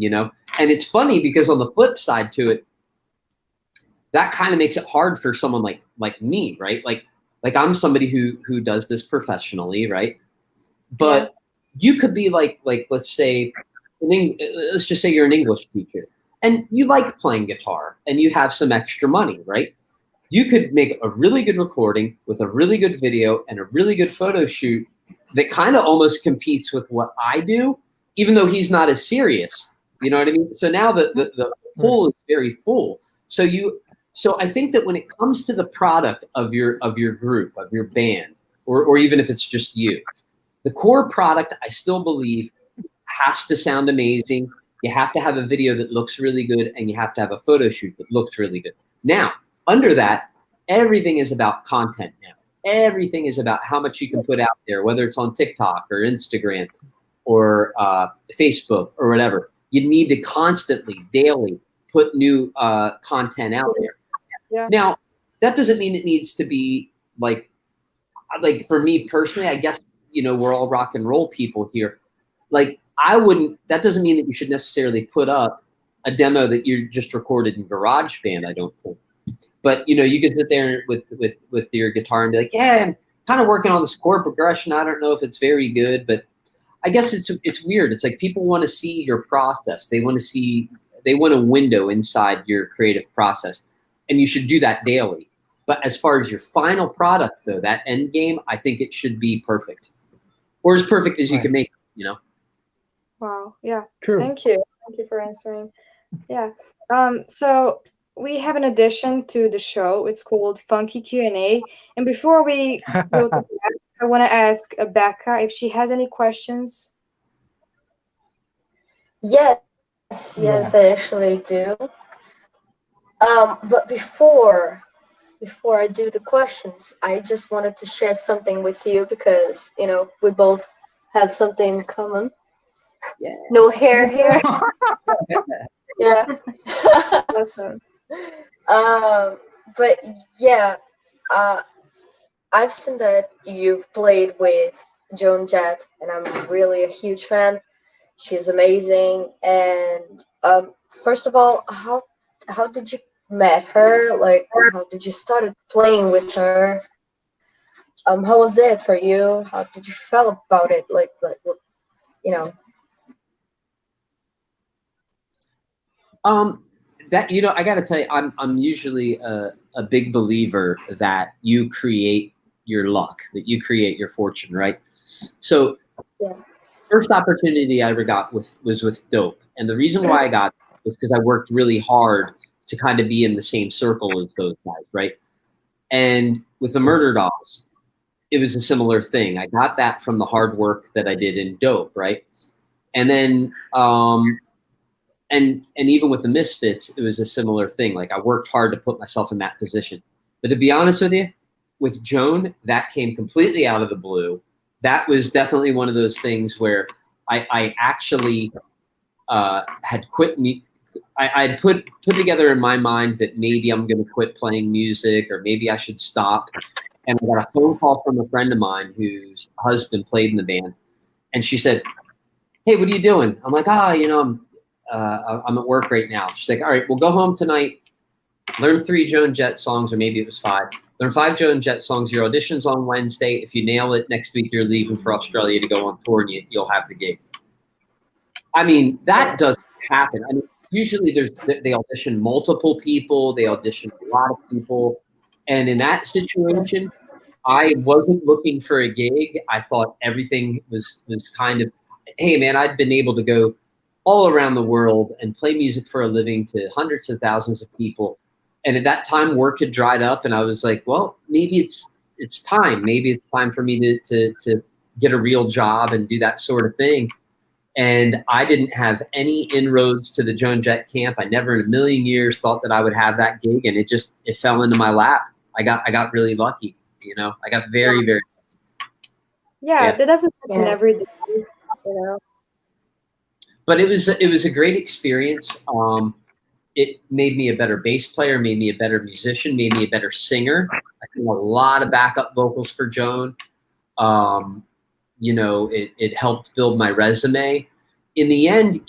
And it's funny because on the flip side to it, that kind of makes it hard for someone like me, right? Like I'm somebody who does this professionally, right? But you could be like let's say, let's just say you're an English teacher and you like playing guitar and you have some extra money, right? You could make a really good recording with a really good video and a really good photo shoot that kind of almost competes with what I do, even though he's not as serious. You know what I mean? So now the pool is very full. So I think that when it comes to the product of your group, of your band, or even if it's just you, the core product, I still believe, has to sound amazing. You have to have a video that looks really good, and you have to have a photo shoot that looks really good. Now, under that, everything is about content now. Everything is about how much you can put out there, whether it's on TikTok or Instagram or Facebook or whatever. You need to constantly, daily, put new content out there. Yeah. Now, that doesn't mean it needs to be like for me personally, I guess, we're all rock and roll people here. Like that doesn't mean that you should necessarily put up a demo that you just recorded in GarageBand, I don't think. But, you can sit there with your guitar and be like, yeah, I'm kind of working on this chord progression. I don't know if it's very good, but I guess it's weird. It's like people want to see your process. They want a window inside your creative process. And you should do that daily. But as far as your final product, though, that end game, I think it should be perfect. Or as perfect as you can make it, Wow. Yeah. True. Thank you. Thank you for answering. Yeah. So we have an addition to the show. It's called Funky Q&A. And before we go to that, I want to ask Becca if she has any questions. Yes, I actually do. But before I do the questions, I just wanted to share something with you because, we both have something in common. Yeah. No hair here. Yeah. Awesome. But yeah, I've seen that you've played with Joan Jett, and I'm really a huge fan. She's amazing. And first of all, how did you met her? Like, how did you started playing with her? How was it for you? How did you feel about it? Like That I got to tell you, I'm usually a big believer that you create your luck, that you create your fortune, right? So, first opportunity I ever got was with Dope, and the reason why I got it was because I worked really hard to kind of be in the same circle as those guys, right? And with the Murder Dolls, it was a similar thing. I got that from the hard work that I did in Dope, right? And then and even with the Misfits, it was a similar thing. Like I worked hard to put myself in that position. But to be honest with you, with Joan, that came completely out of the blue. That was definitely one of those things where I actually had quit me. I had put together in my mind that maybe I'm going to quit playing music, or maybe I should stop. And I got a phone call from a friend of mine whose husband played in the band, and she said, "Hey, what are you doing?" I'm like, I'm at work right now. She's like, "All right, we'll go home tonight, learn 3 Joan Jett songs," or maybe it was 5. Learn 5 Joan Jett songs. Your audition's on Wednesday. If you nail it, next week you're leaving for Australia to go on tour, and you'll have the gig. I mean, that doesn't happen. I mean, usually they audition multiple people. They audition a lot of people. And in that situation, I wasn't looking for a gig. I thought everything was kind of, hey, man, I'd been able to go all around the world and play music for a living to hundreds of thousands of people. And at that time, work had dried up, and I was like, well, maybe it's time. Maybe it's time for me to get a real job and do that sort of thing. And I didn't have any inroads to the Joan Jett camp. I never in a million years thought that I would have that gig, and it fell into my lap. I got really lucky, I got very, very yeah, that doesn't happen every day, But it was a great experience. It made me a better bass player, made me a better musician, made me a better singer. I did a lot of backup vocals for Joan. It helped build my resume. In the end,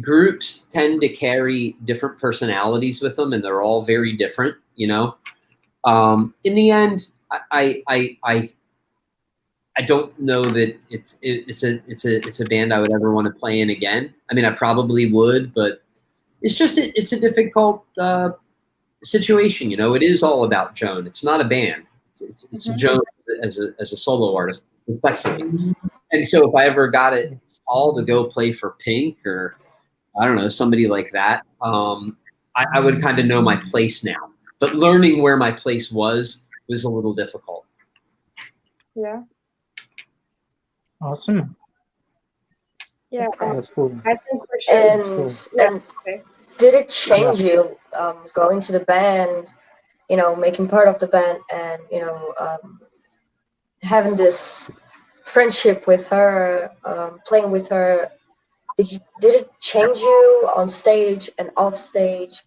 groups tend to carry different personalities with them, and they're all very different. In the end, I don't know that it's a band I would ever want to play in again. I mean, I probably would, but it's a difficult situation. It is all about Joan. It's not a band. It's Joan as a solo artist, respectfully. And so if I ever got it all to go play for Pink or I don't know, somebody like that, I would kind of know my place now. But learning where my place was a little difficult. Yeah. Awesome. Yeah. That's cool. I think for sure. And did it change you going to the band, making part of the band, and having this friendship with her, playing with her? Did it change you on stage and off stage?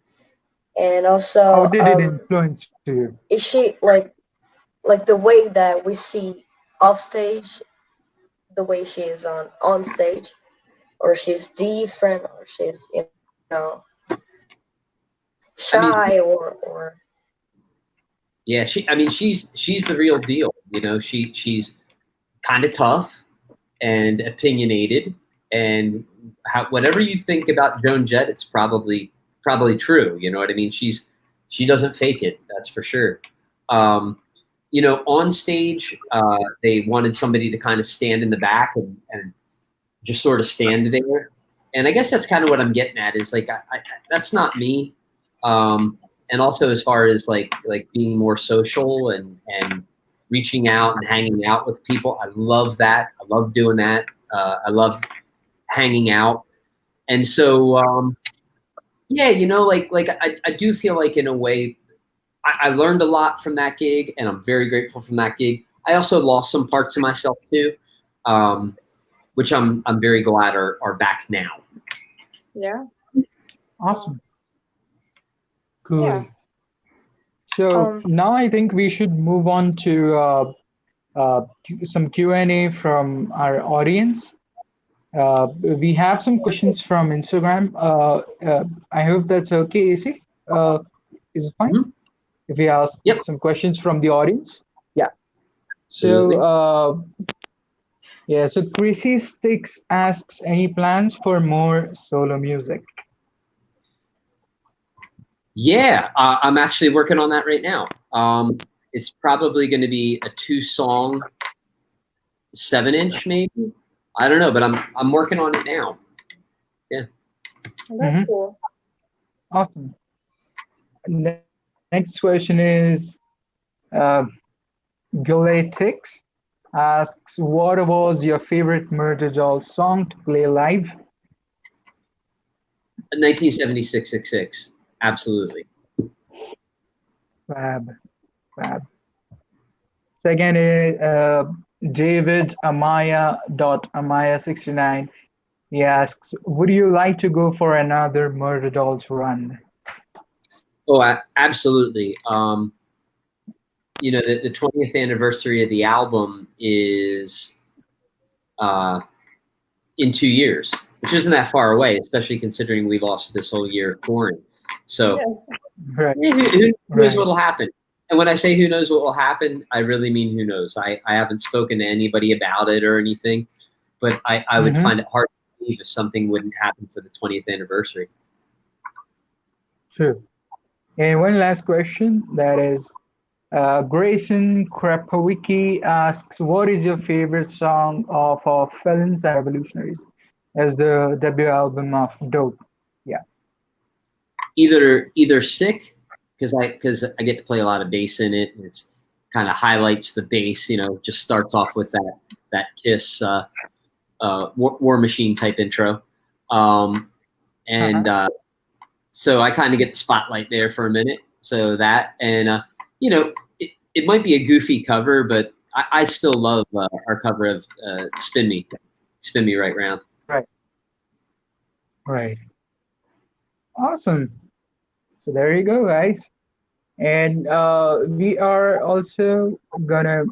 And also, how did it influence you? Is she like the way that we see off stage, the way she is on stage, or she's different, or she's shy, or yeah, she's the real deal. She's kind of tough and opinionated, and whatever you think about Joan Jett, it's probably true. You know what I mean? She doesn't fake it. That's for sure. On stage, they wanted somebody to kind of stand in the back and just sort of stand there. And I guess that's kind of what I'm getting at is like, that's not me. And also as far as like being more social and reaching out and hanging out with people, I love that. I love doing that. I love hanging out. And so, I do feel like in a way, I learned a lot from that gig, and I'm very grateful from that gig. I also lost some parts of myself too, which I'm very glad are back now. Yeah. Awesome. Cool. Yeah. So now I think we should move on to some Q&A from our audience. We have some questions from Instagram. I hope that's okay, Acey. Is it fine? Mm-hmm. If we ask some questions from the audience? Yeah. So, so Chrissy Sticks asks, any plans for more solo music? Yeah, I'm actually working on that right now. It's probably going to be a 2-song, 7-inch maybe. I don't know, but I'm working on it now. Yeah. That's cool. Awesome. Next question is Galatix asks, what was your favorite Murder Doll song to play live? 1976-66. Absolutely. Fab. Second is David Amaya.Amaya69. He asks, would you like to go for another Murder Dolls run? Oh, absolutely. You know, the 20th anniversary of the album is in 2 years, which isn't that far away, especially considering we lost this whole year of touring. So Right. who knows what will happen? And when I say who knows what will happen, I really mean who knows. I haven't spoken to anybody about it or anything, but I would find it hard to believe if something wouldn't happen for the 20th anniversary. True. And one last question, that is, Grayson Krapowicki asks, what is your favorite song of Felons and Revolutionaries as the debut album of Dope? Yeah. Either Sick, because I get to play a lot of bass in it, and it's kind of highlights the bass, you know, just starts off with that Kiss War Machine type intro. So I kind of get the spotlight there for a minute. So that, and you know, it might be a goofy cover, but I still love our cover of Spin Me Right Round. Right. Awesome. So there you go, guys. And we are also gonna,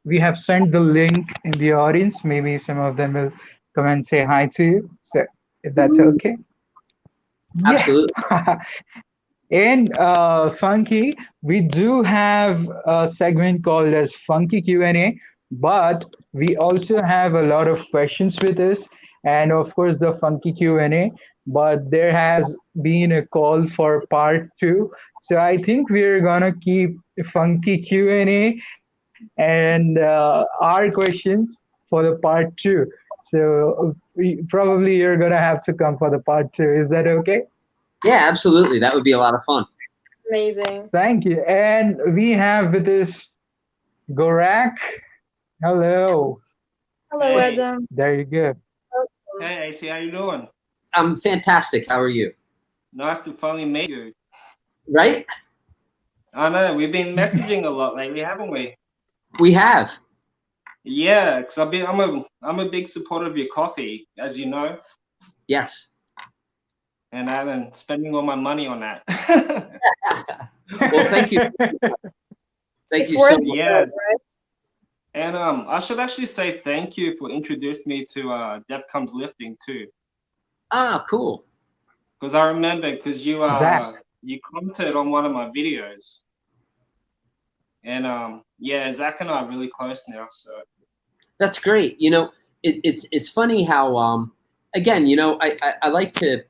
we have sent the link in the audience. Maybe some of them will come and say hi to you. So if that's okay. Absolutely. Yeah. And Funky, we do have a segment called as Funky Q&A, but we also have a lot of questions with us, and of course the Funky Q&A, but there has been a call for part 2. So I think we're gonna keep Funky Q&A and our questions for the part 2. So probably you're gonna have to come for the part 2. Is that okay? Yeah, absolutely. That would be a lot of fun. Amazing. Thank you. And we have with us Gorak. Hello. Hello, Hey. Adam. There you go. Hey, Acey, how you doing? I'm fantastic. How are you? Nice to finally meet you. Right? I know, we've been messaging a lot lately, haven't we? We have. Yeah, because I'm a big supporter of your coffee, as you know. Yes. And I've been spending all my money on that. Well, thank you. It's you worth so much. Yeah. it, right? And I should actually say thank you for introducing me to Death Comes Lifting too. Ah, cool. Because I remember, because you commented on one of my videos. And yeah, Zach and I are really close now, so. That's great. You know, it's funny how again, you know, I like to,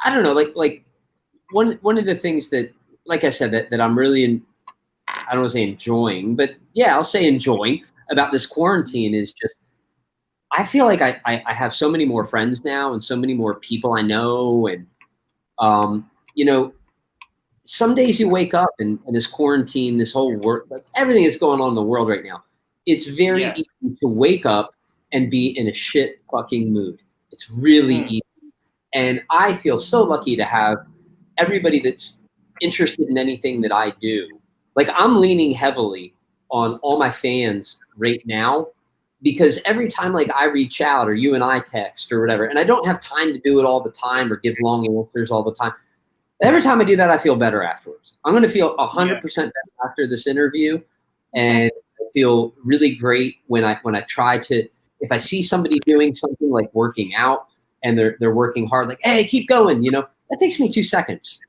I don't know, like one of the things that, like I said, that I'm really I don't want to say enjoying, but yeah, I'll say enjoying about this quarantine is just, I feel like I have so many more friends now and so many more people I know. And, you know, some days you wake up and this quarantine, this whole work, like everything that's going on in the world right now, it's very easy to wake up and be in a shit fucking mood. It's really easy. And I feel so lucky to have everybody that's interested in anything that I do. Like, I'm leaning heavily on all my fans right now, because every time like I reach out or you and I text or whatever, and I don't have time to do it all the time or give long answers all the time. Every time I do that, I feel better afterwards. I'm going to feel 100% better after this interview. And I feel really great when I try to, if I see somebody doing something like working out and they're working hard, like, hey, keep going, you know, that takes me 2 seconds.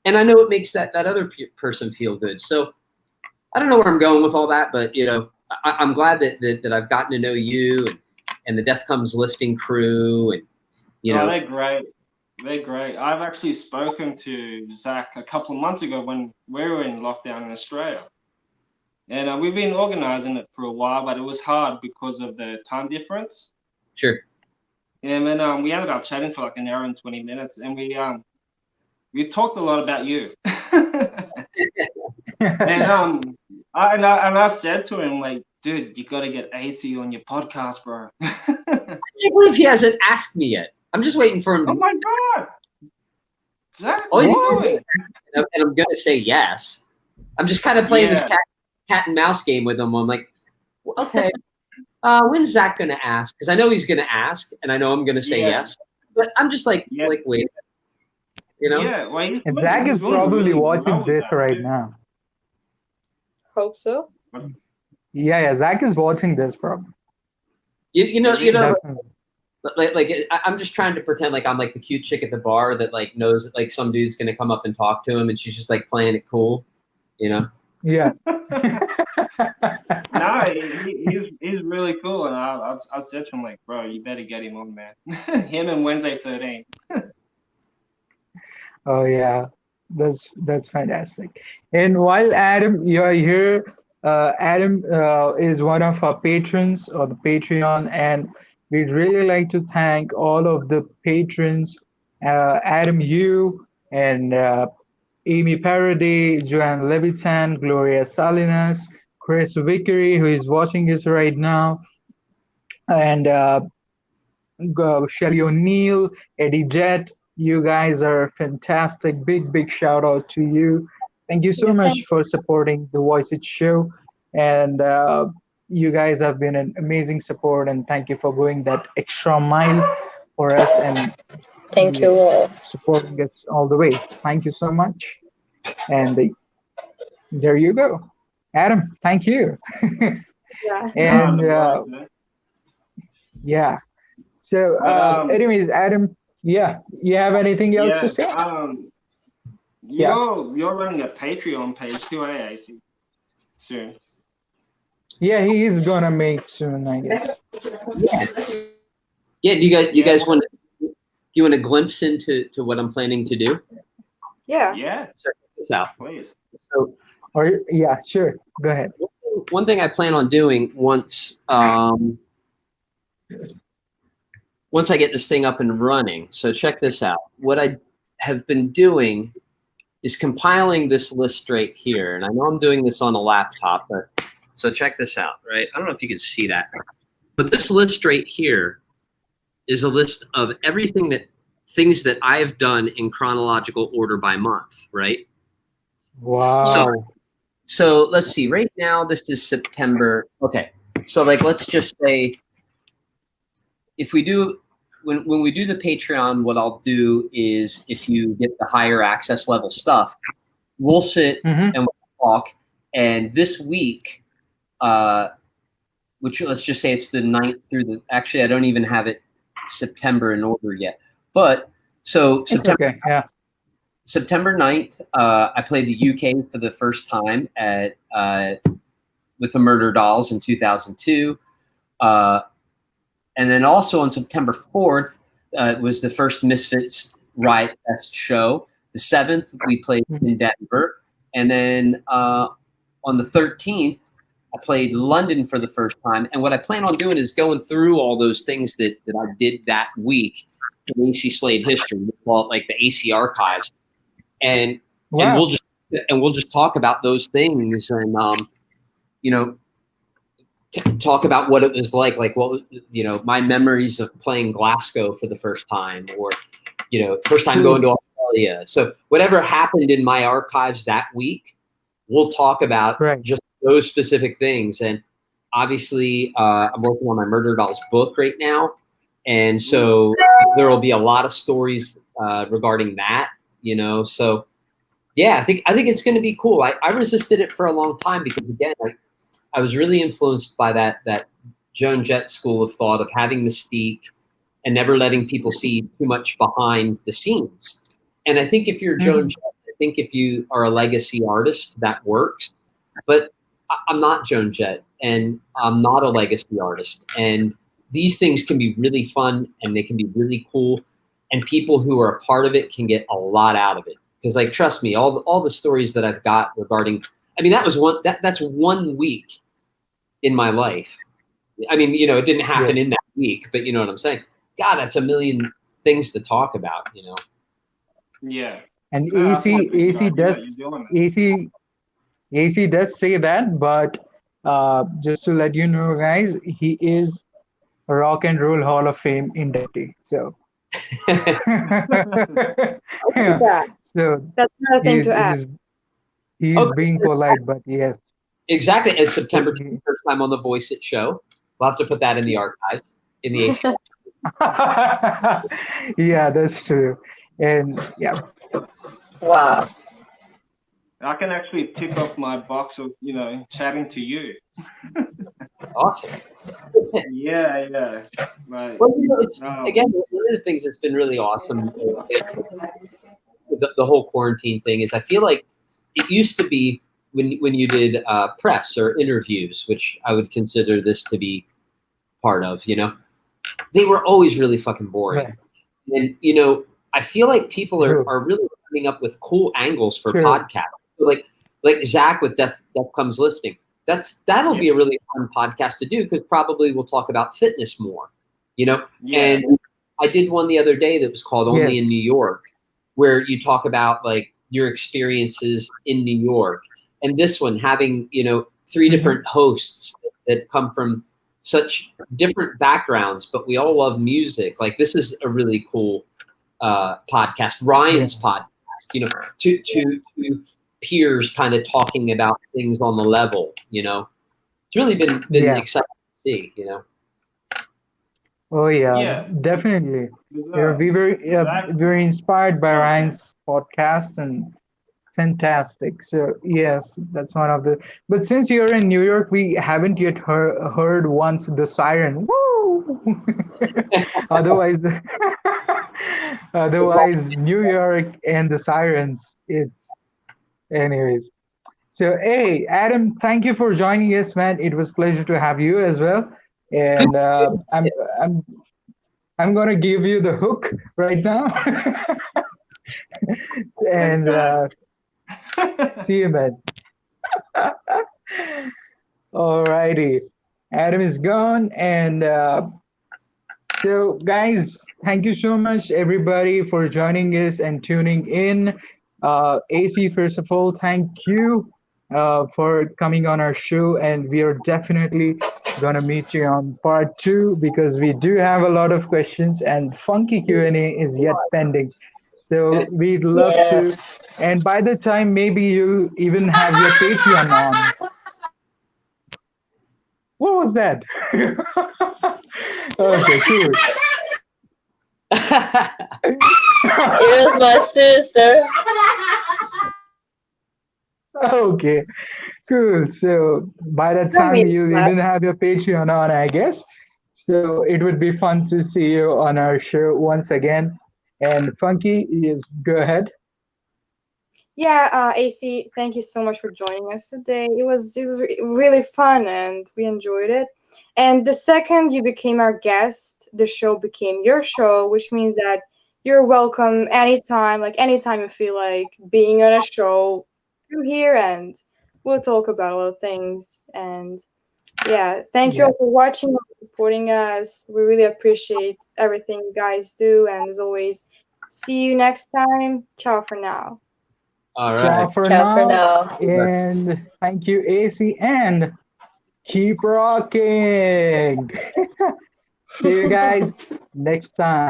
And I know it makes that other person feel good. So I don't know where I'm going with all that, but, you know, I'm glad that I've gotten to know you and the Death Comes Lifting crew. And, you know. They're great. They're great. I've actually spoken to Zach a couple of months ago when we were in lockdown in Australia. And we've been organizing it for a while, but it was hard because of the time difference. Sure. And then we ended up chatting for like an hour and 20 minutes, and we talked a lot about you. And I said to him, like, dude, you got to get Acey on your podcast, bro. I can't believe he hasn't asked me yet. I'm just waiting for him to. Oh my God. Zach, Oh, what are you doing? and I'm gonna say yes. I'm just kind of playing this cat and mouse game with him. I'm like, well, okay, when's Zach gonna ask? Because I know he's gonna ask, and I know I'm gonna say yes. But I'm just like wait, you know? Yeah, well, and Zach is probably watching this right now. Hope so. Yeah, Zach is watching this probably. You know. Definitely. Like I'm just trying to pretend like I'm like the cute chick at the bar that like knows that like some dude's gonna come up and talk to him, and she's just like playing it cool, you know? Yeah. No, he's really cool, and I said to him like, bro, you better get him on, man. Him and Wednesday 13. Oh yeah, that's fantastic. And while Adam, you're here, Adam is one of our patrons of the Patreon, and we'd really like to thank all of the patrons, Adam Yu and Amy Parody, Joanne Levitan, Gloria Salinas, Chris Vickery, who is watching us right now, and Shelly O'Neill, Eddie Jett. You guys are fantastic. Big shout out to you. Thank you so much for supporting the VoiceIt show. And you guys have been an amazing support, and thank you for going that extra mile for us and thank you all supporting us all the way. Thank you so much. And there you go. Adam, thank you. Yeah. And yeah. So anyways, Adam, yeah, you have anything else to say? You're running a Patreon page too, Acey? Soon. Yeah, he is gonna make soon, I guess. Yeah. Do you guys want a glimpse into what I'm planning to do? Yeah. Yeah. Check this out, please. So, yeah, sure. Go ahead. One thing I plan on doing once I get this thing up and running. So check this out. What I have been doing is compiling this list right here. And I know I'm doing this on a laptop, but so check this out, right? I don't know if you can see that. But this list right here is a list of things that I have done in chronological order by month, right? Wow. So let's see. Right now, this is September. Okay. So like, let's just say, if we do, when we do the Patreon, what I'll do is, if you get the higher access level stuff, we'll sit and we'll talk. And this week, which let's just say it's the 9th through actually, I don't even have it September in order yet. But so September 9th, I played the UK for the first time with the Murder Dolls in 2002. And then also on September 4th, it was the first Misfits Riot Fest show. The 7th, we played in Denver. And then on the 13th, I played London for the first time. And what I plan on doing is going through all those things that I did that week in Acey Slade history. We call it like the Acey archives. And we'll just talk about those things and talk about what it was like what my memories of playing Glasgow for the first time, or first time going to Australia. So whatever happened in my archives that week, we'll talk about just those specific things. And obviously, I'm working on my Murder Dolls book right now, and so there will be a lot of stories regarding that. So yeah, I think it's going to be cool. I resisted it for a long time because, again, I was really influenced by that Joan Jett school of thought of having mystique and never letting people see too much behind the scenes. And I think if you're Joan Jett, I think if you are a legacy artist, that works. But I'm not Joan Jett, and I'm not a legacy artist. And these things can be really fun, and they can be really cool. And people who are a part of it can get a lot out of it. Because, like, trust me, all the stories that I've got regarding, I mean, that's 1 week in my life. I mean, it didn't happen in that week, but you know what I'm saying? God, that's a million things to talk about, Yeah. And Acey does say that, but just to let you know, guys, he is a Rock and Roll Hall of Fame inductee. So Yeah, So that's another thing to add. he's being polite, but yes. Exactly. And September So 10th, first time on the VoiceIt show. We'll have to put that in the archives in the AC. yeah, that's true. And yeah, Wow. I can actually tick off my box of, chatting to you. Awesome. Yeah. Like, Well, again, one of the things that's been really awesome, the whole quarantine thing, is I feel like it used to be when you did press or interviews, which I would consider this to be part of, they were always really fucking boring. right. And, I feel like people are really coming up with cool angles for podcasts. So like Zach with Death Comes Lifting. That'll be a really fun podcast to do, because probably we'll talk about fitness more, Yeah. And I did one the other day that was called Only in New York, where you talk about like your experiences in New York. And this one having, 3 different hosts that come from such different backgrounds, but we all love music. Like, this is a really cool podcast. Ryan's podcast, two peers kind of talking about things on the level, It's really been exciting to see, Oh yeah, Yeah. definitely. Yeah. We were Exactly. very inspired by Ryan's podcast and fantastic. So yes, that's one of the. But since you're in New York, we haven't yet heard once the siren. Woo! Otherwise, otherwise New York and the sirens. It's anyways. So hey, Adam, thank you for joining us, man. It was pleasure to have you as well. And I'm I'm gonna give you the hook right now. and see you, man. Alrighty, Adam is gone, and so guys, thank you so much, everybody, for joining us and tuning in. AC, first of all, thank you for coming on our show, and we are definitely gonna meet you on part 2, because we do have a lot of questions, and funky Q&A is yet pending. So we'd love to, and by the time maybe you even have your Patreon on. What was that? Okay, cool. It was my sister. Okay, cool. So by the time you even have your Patreon on, I guess. So it would be fun to see you on our show once again. And Funky, yes, go ahead. Yeah, AC, thank you so much for joining us today. It was really fun and we enjoyed it. And the second you became our guest, the show became your show, which means that you're welcome anytime, like anytime you feel like being on a show, come here and we'll talk about a lot of things. And yeah, thank you Yeah. all for watching and supporting us. We really appreciate everything you guys do. And as always, see you next time. Ciao for now. All Ciao right. for Ciao for now. now. And thank you, AC, and keep rocking. See you guys next time.